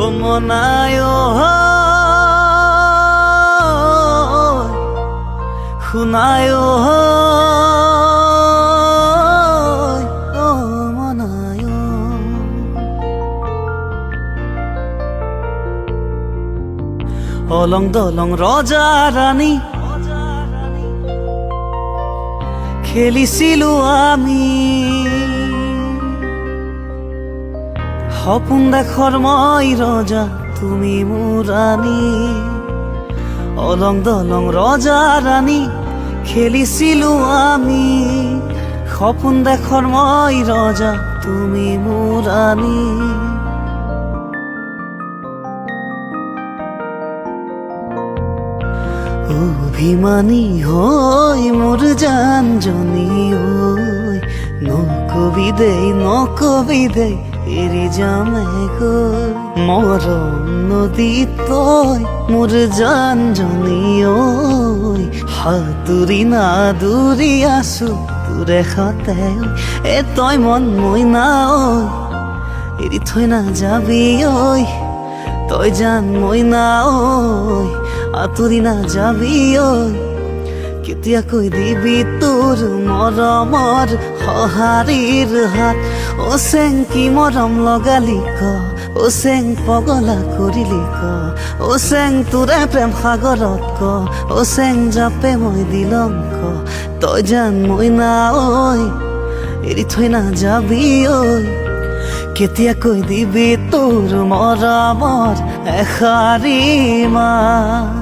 ও মনায় শুনায় ও মনায় অলং দলং রজা রানী খেলিছিলো আমি সপোন দেখৰ মই ৰজা তুমি মোৰ ৰাণী অলং দলং ৰজা ৰাণী খেলিছিলো আমি সপোন দেখৰ মই ৰজা তুমি মোৰ ৰাণী অভিমানী হৈ মোৰ জানজনী ঐ নকবি দেই এৰি যামে গৈ মৰম নদীত তই মোৰ জানজনী ঐ সাঁতুৰি নাদুৰি আছো তোৰে সতে এ তই মন মইনা ঐ এৰি থৈ নাযাবি ঐ তই জান মইনা ঐ আঁতৰি নাযাবি ঐ কেতিয়াকৈ দিবি তোৰ মৰমৰ সঁহাৰিৰ হাত ও চেং কি মৰম লগালি ক ও চেং পগলা কৰিলি ক ও চেং তোৰে প্ৰেম সাগৰত ক ও চেং জাপে মই দিলং ক তই জান মইনা ঐ এৰি থৈ নাযাবি ঐ কেতিয়াকৈ দিবি তোৰ মৰমৰ এষাৰি মাত